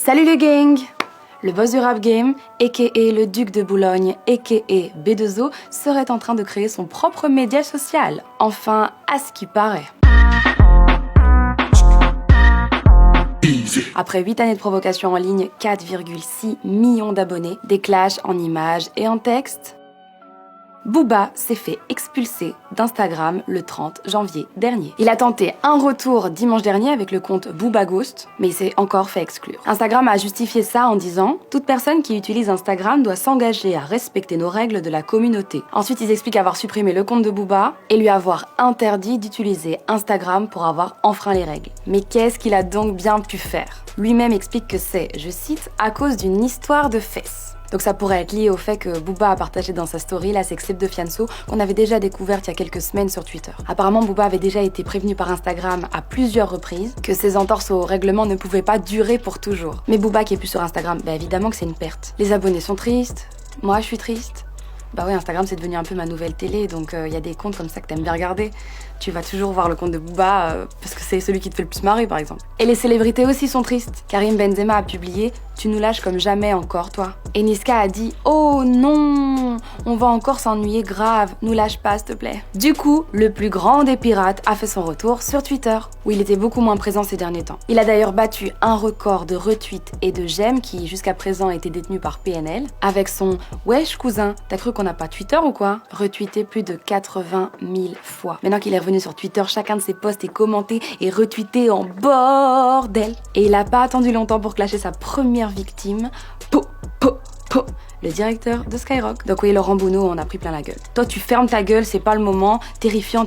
Salut le gang! Le boss du rap game, a.k.a. le duc de Boulogne, a.k.a. B2O, serait en train de créer son propre média social. Enfin, à ce qui paraît. Après 8 années de provocation en ligne, 4,6 millions d'abonnés, des clashs en images et en texte, Booba s'est fait expulser d'Instagram le 30 janvier dernier. Il a tenté un retour dimanche dernier avec le compte Booba Ghost, mais il s'est encore fait exclure. Instagram a justifié ça en disant « Toute personne qui utilise Instagram doit s'engager à respecter nos règles de la communauté ». Ensuite, ils expliquent avoir supprimé le compte de Booba et lui avoir interdit d'utiliser Instagram pour avoir enfreint les règles. Mais qu'est-ce qu'il a donc bien pu faire? Lui-même explique que c'est, je cite, « à cause d'une histoire de fesses ». Donc ça pourrait être lié au fait que Booba a partagé dans sa story la sextape de Fianso qu'on avait déjà découverte il y a quelques semaines sur Twitter. Apparemment, Booba avait déjà été prévenu par Instagram à plusieurs reprises que ses entorses au règlement ne pouvaient pas durer pour toujours. Mais Booba qui est plus sur Instagram, évidemment que c'est une perte. Les abonnés sont tristes, moi je suis triste. Bah oui, Instagram c'est devenu un peu ma nouvelle télé, donc y a des comptes comme ça que t'aimes bien regarder. Tu vas toujours voir le compte de Booba parce que c'est celui qui te fait le plus marrer par exemple. Et les célébrités aussi sont tristes. Karim Benzema a publié « Tu nous lâches comme jamais encore toi ». Et Niska a dit « Oh non, on va encore s'ennuyer grave, nous lâche pas s'il te plaît ». Du coup, le plus grand des pirates a fait son retour sur Twitter, où il était beaucoup moins présent ces derniers temps. Il a d'ailleurs battu un record de retweets et de j'aime qui jusqu'à présent était détenu par PNL, avec son « Wesh cousin, t'as cru qu'on n'a pas Twitter ou quoi ?» retweeté plus de 80 000 fois. Maintenant qu'il est revenu sur Twitter, chacun de ses posts est commenté et retweeté en bordel. Et il a pas attendu longtemps pour clasher sa première victime, le directeur de Skyrock. Donc oui, Laurent Bounot en a pris plein la gueule. Toi, tu fermes ta gueule, c'est pas le moment. Terrifiant,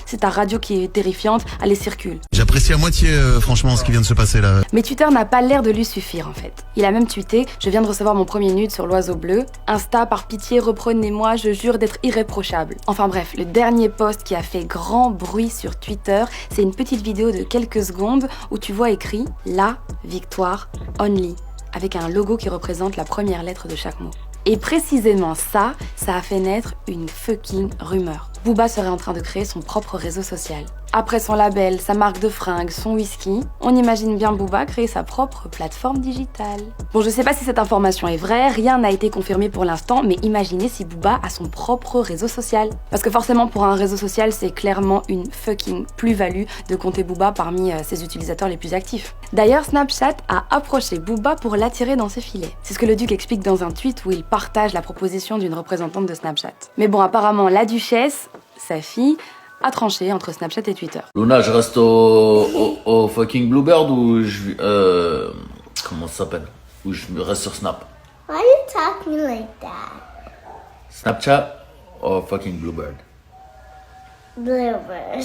c'est ta radio qui est terrifiante. Allez, circule. J'apprécie à moitié, franchement, ce qui vient de se passer là. Mais Twitter n'a pas l'air de lui suffire, en fait. Il a même tweeté « Je viens de recevoir mon premier nude sur l'oiseau bleu. Insta, par pitié, reprenez-moi, je jure d'être irréprochable. » Enfin bref, le dernier post qui a fait grand bruit sur Twitter, c'est une petite vidéo de quelques secondes où tu vois écrit « La victoire only » avec un logo qui représente la première lettre de chaque mot. Et précisément ça a fait naître une fucking rumeur. Booba serait en train de créer son propre réseau social. Après son label, sa marque de fringues, son whisky, on imagine bien Booba créer sa propre plateforme digitale. Bon, je sais pas si cette information est vraie, rien n'a été confirmé pour l'instant, mais imaginez si Booba a son propre réseau social. Parce que forcément, pour un réseau social, c'est clairement une fucking plus-value de compter Booba parmi ses utilisateurs les plus actifs. D'ailleurs, Snapchat a approché Booba pour l'attirer dans ses filets. C'est ce que le duc explique dans un tweet où il partage la proposition d'une représentante de Snapchat. Mais bon, apparemment, la duchesse, sa fille, a tranché entre Snapchat et Twitter. Luna, je reste au fucking Bluebird ou je... comment ça s'appelle? Ou je reste sur Snap? Why are you talking like that? Snapchat ou fucking Bluebird? Bluebird.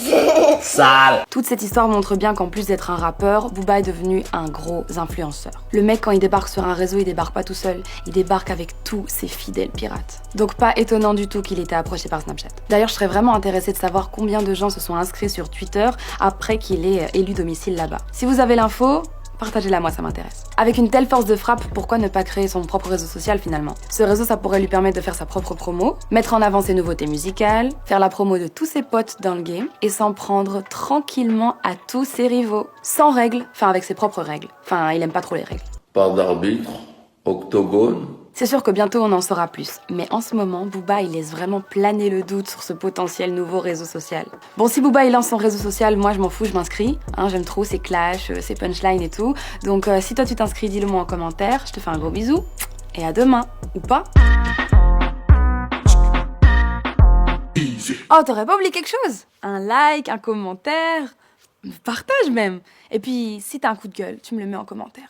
Sale! Toute cette histoire montre bien qu'en plus d'être un rappeur, Booba est devenu un gros influenceur. Le mec, quand il débarque sur un réseau, il débarque pas tout seul, il débarque avec tous ses fidèles pirates. Donc pas étonnant du tout qu'il ait été approché par Snapchat. D'ailleurs, je serais vraiment intéressée de savoir combien de gens se sont inscrits sur Twitter après qu'il ait élu domicile là-bas. Si vous avez l'info, partagez-la, moi ça m'intéresse. Avec une telle force de frappe, pourquoi ne pas créer son propre réseau social finalement? Ce réseau, ça pourrait lui permettre de faire sa propre promo, mettre en avant ses nouveautés musicales, faire la promo de tous ses potes dans le game et s'en prendre tranquillement à tous ses rivaux. Sans règles, enfin avec ses propres règles. Enfin, il aime pas trop les règles. Pas d'arbitre, octogone. C'est sûr que bientôt on en saura plus, mais en ce moment, Booba il laisse vraiment planer le doute sur ce potentiel nouveau réseau social. Bon, si Booba il lance son réseau social, moi je m'en fous, je m'inscris. J'aime trop ses clashs, ses punchlines et tout. Donc si toi tu t'inscris, dis-le moi en commentaire, je te fais un gros bisou, et à demain, ou pas. Oh, t'aurais pas oublié quelque chose? Un like, un commentaire, partage même. Et puis si t'as un coup de gueule, tu me le mets en commentaire.